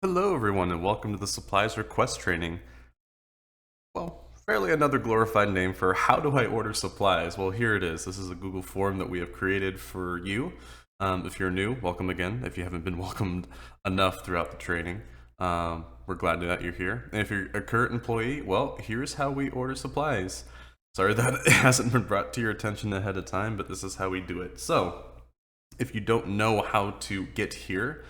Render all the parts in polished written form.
Hello, everyone, and welcome to the supplies request training. Well, fairly another glorified name for how do I order supplies? Well, here it is. This is a Google form that we have created for you. If you're new, welcome again. If you haven't been welcomed enough throughout the training, we're glad that you're here. And if you're a current employee, well, here's how we order supplies. Sorry that it hasn't been brought to your attention ahead of time, but this is how we do it. So, if you don't know how to get here,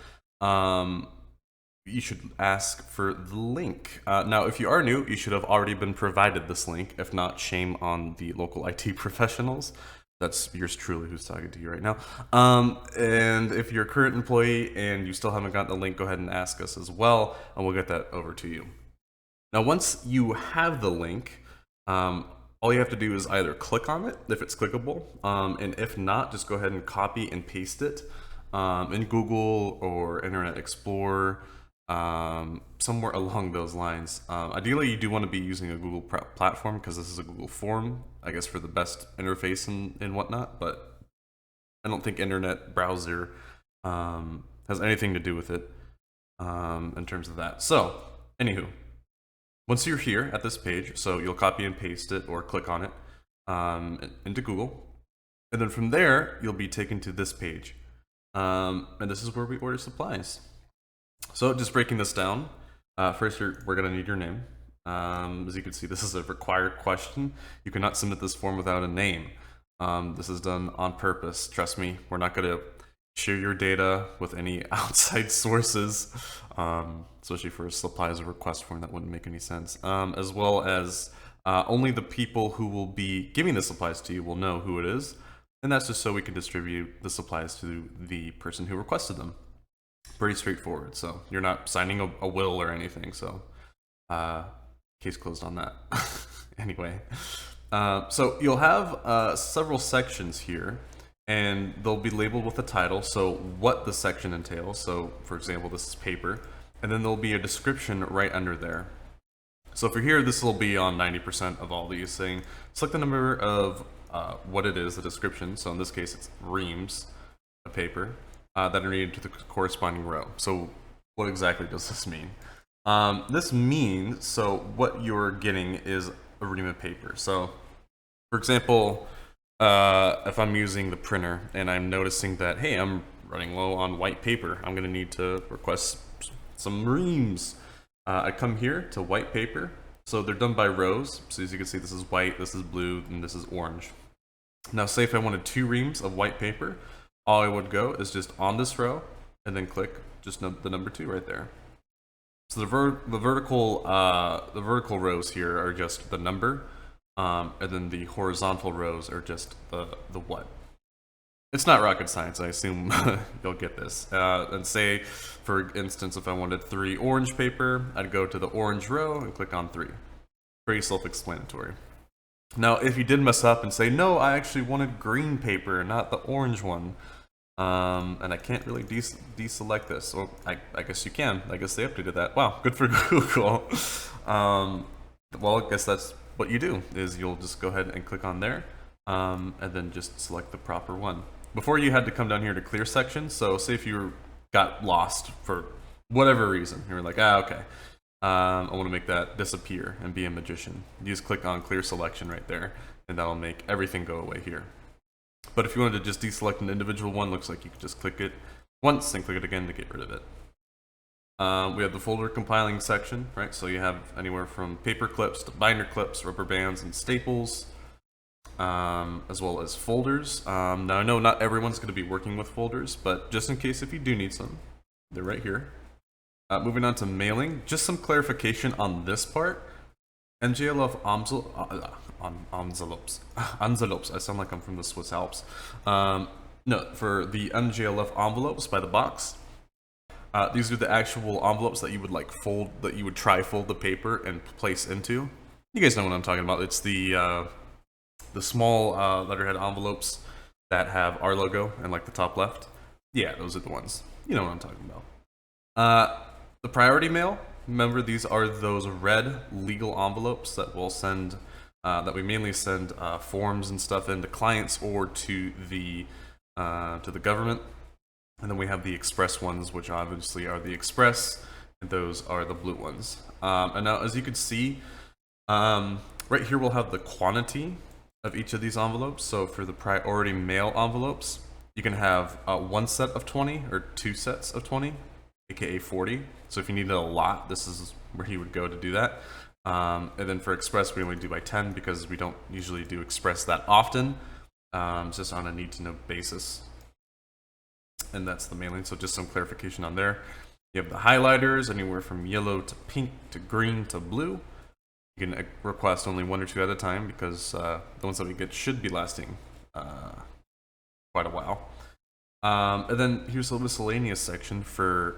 you should ask for the link. Now, if you are new, you should have already been provided this link. If not, shame on the local IT professionals. That's yours truly who's talking to you right now. And if you're a current employee and you still haven't gotten the link, go ahead and ask us as well, and we'll get that over to you. Now, once you have the link, all you have to do is either click on it if it's clickable, and if not, just go ahead and copy and paste it in Google or Internet Explorer, somewhere along those lines. Ideally, you do want to be using a Google platform because this is a Google form, I guess, for the best interface and whatnot, but I don't think Internet browser has anything to do with it in terms of that. So, anywho. Once you're here at this page, so you'll copy and paste it or click on it into Google. And then from there, you'll be taken to this page. And this is where we order supplies. So just breaking this down, first we're going to need your name. As you can see, this is a required question. You cannot submit this form without a name. This is done on purpose. Trust me, we're not going to share your data with any outside sources, especially for a supplies request form. That wouldn't make any sense. As well as only the people who will be giving the supplies to you will know who it is, and that's just so we can distribute the supplies to the person who requested them. Pretty straightforward. So you're not signing a will or anything. So case closed on that. Anyway, so you'll have several sections here, and they'll be labeled with a title, so what the section entails. So for example, this is paper, and then there'll be a description right under there. So for here, this will be on 90% of all these, saying select the number of what it is, the description. So in this case, it's reams of paper that are needed to the corresponding row. So what exactly does this mean? This means, so what you're getting is a ream of paper. So for example, if I'm using the printer and I'm noticing that, hey, I'm running low on white paper, I'm going to need to request some reams. I come here to white paper. So they're done by rows. So as you can see, this is white, this is blue, and this is orange. Now, say if I wanted 2 reams of white paper, all I would go is just on this row and then click just the number 2 right there. So the vertical rows here are just the number. And then the horizontal rows are just the what. It's not rocket science, I assume you'll get this. And say, for instance, if I wanted 3 orange paper, I'd go to the orange row and click on 3. Pretty self-explanatory. Now, if you did mess up and say, no, I actually wanted green paper, not the orange one, and I can't really deselect this. Well, I guess you can. I guess they updated that. Wow, good for Google. Well, I guess that's what you do, is you'll just go ahead and click on there, and then just select the proper one. Before, you had to come down here to clear section. So say if you got lost for whatever reason, you were like, okay, I want to make that disappear and be a magician. You just click on clear selection right there, and that'll make everything go away here. But if you wanted to just deselect an individual one, looks like you could just click it once and click it again to get rid of it. We have the folder compiling section, right? So you have anywhere from paper clips to binder clips, rubber bands, and staples, as well as folders. Now, I know not everyone's going to be working with folders, but just in case if you do need some, they're right here. Moving on to mailing, just some clarification on this part. NGLF envelopes. Envelopes. I sound like I'm from the Swiss Alps. No, for the NGLF envelopes by the box. These are the actual envelopes that you would fold, that you would tri-fold the paper and place into. You guys know what I'm talking about. It's the small letterhead envelopes that have our logo and the top left. Yeah, those are the ones. You know what I'm talking about. The priority mail. Remember, these are those red legal envelopes that we'll send, that we mainly send forms and stuff in to clients or to the government. And then we have the express ones, which obviously are the express and those are the blue ones. And now, as you can see, right here we'll have the quantity of each of these envelopes. So for the priority mail envelopes, you can have one set of 20 or two sets of 20, aka 40. So if you needed a lot, this is where you would go to do that. And then for express, we only do by 10 because we don't usually do express that often. Just on a need-to-know basis. And that's the mailing, so just some clarification on there. You have the highlighters, anywhere from yellow to pink to green to blue. You can request only one or two at a time because the ones that we get should be lasting quite a while. And then here's the miscellaneous section for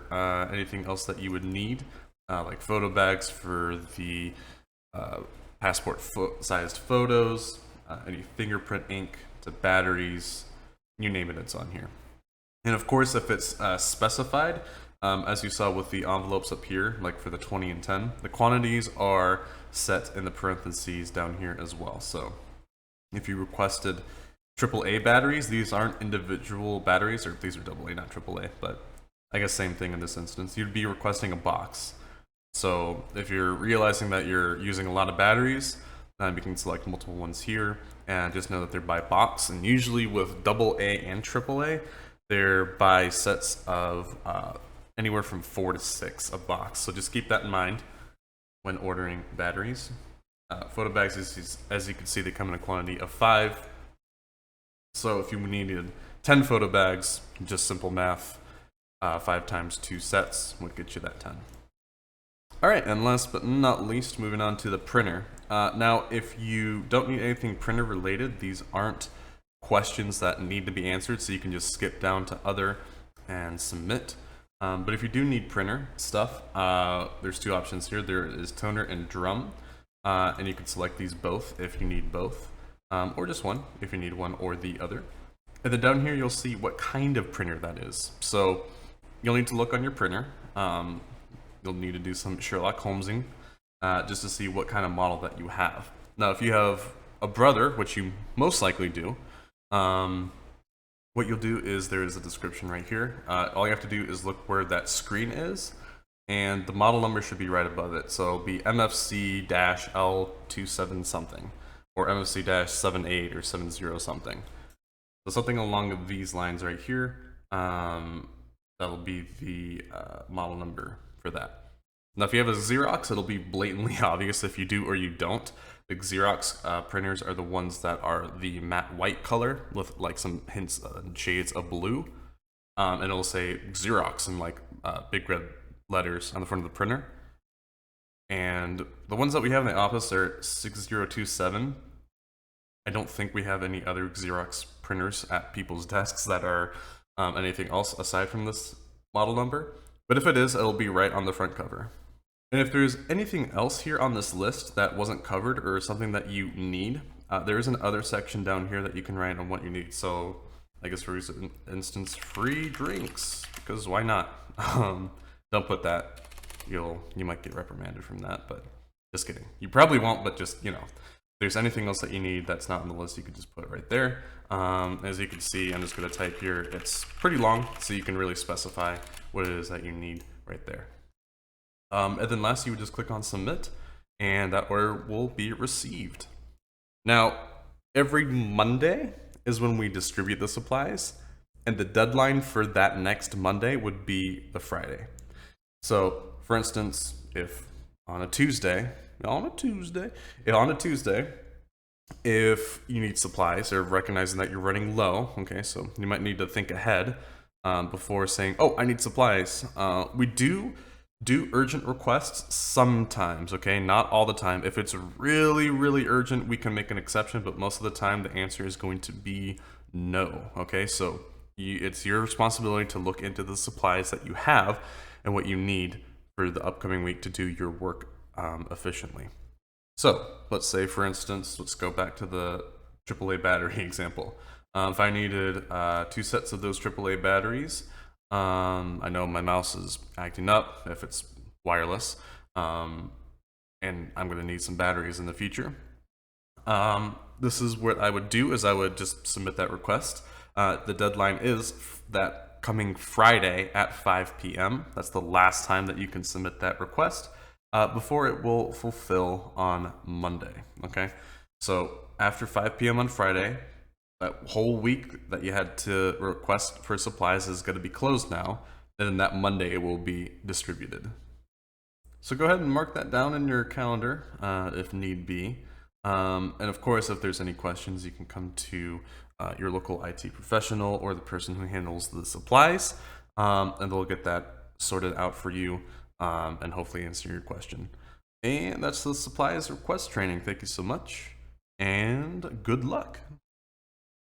anything else that you would need, like photo bags for the passport sized photos, any fingerprint ink to batteries, you name it, it's on here. And of course, if it's specified, as you saw with the envelopes up here, like for the 20 and 10, the quantities are set in the parentheses down here as well. So if you requested AAA batteries, these aren't individual batteries, or these are AA, not AAA, but I guess same thing in this instance. You'd be requesting a box. So if you're realizing that you're using a lot of batteries, then you can select multiple ones here, and just know that they're by box. And usually with AA and AAA, they're by sets of anywhere from 4 to 6 a box. So just keep that in mind when ordering batteries. Photo bags, as you can see, they come in a quantity of 5. So if you needed 10 photo bags, just simple math, 5 times 2 sets would get you that 10. All right, and last but not least, moving on to the printer. Now, if you don't need anything printer related, these aren't questions that need to be answered, so you can just skip down to other and submit. But if you do need printer stuff, there's 2 options here. There is toner and drum, and you can select these both if you need both, or just one if you need one or the other. And then down here, you'll see what kind of printer that is. So you'll need to look on your printer. You'll need to do some Sherlock Holmesing just to see what kind of model that you have. Now, if you have a brother, which you most likely do, what you'll do is there is a description right here. All you have to do is look where that screen is, and the model number should be right above it. So it'll be MFC-L27 something, or MFC-78 or 70 something. So something along these lines right here. That'll be the model number for that. Now, if you have a Xerox, it'll be blatantly obvious if you do or you don't. The Xerox printers are the ones that are the matte white color with like some hints and shades of blue. And it'll say Xerox in like big red letters on the front of the printer. And the ones that we have in the office are 6027. I don't think we have any other Xerox printers at people's desks that are anything else aside from this model number. But if it is, it'll be right on the front cover. And if there's anything else here on this list that wasn't covered or something that you need, there is an other section down here that you can write on what you need. So I guess for instance, free drinks, because why not? Don't put that. You might get reprimanded from that, but just kidding. You probably won't, but just, you know, if there's anything else that you need that's not on the list, you could just put it right there. As you can see, I'm just going to type here. It's pretty long, so you can really specify what it is that you need right there. And then last, you would just click on submit, and that order will be received. Now, every Monday is when we distribute the supplies, and the deadline for that next Monday would be the Friday. So, for instance, if on a Tuesday, if you need supplies or recognizing that you're running low, okay, so you might need to think ahead before saying, oh, I need supplies. We do urgent requests sometimes, okay, not all the time. If it's really, really urgent, we can make an exception, but most of the time the answer is going to be no, okay? So it's your responsibility to look into the supplies that you have and what you need for the upcoming week to do your work efficiently. So let's say, for instance, let's go back to the AAA battery example. If I needed 2 sets of those AAA batteries, I know my mouse is acting up if it's wireless, and I'm going to need some batteries in the future. This is what I would do, is I would just submit that request. The deadline is that coming Friday at 5 p.m. That's the last time that you can submit that request before it will fulfill on Monday. Okay, so after 5 p.m. on Friday, that whole week that you had to request for supplies is going to be closed now, and then that Monday it will be distributed. So go ahead and mark that down in your calendar if need be. And of course, if there's any questions, you can come to your local IT professional or the person who handles the supplies, and they'll get that sorted out for you and hopefully answer your question. And that's the supplies request training. Thank you so much, and good luck.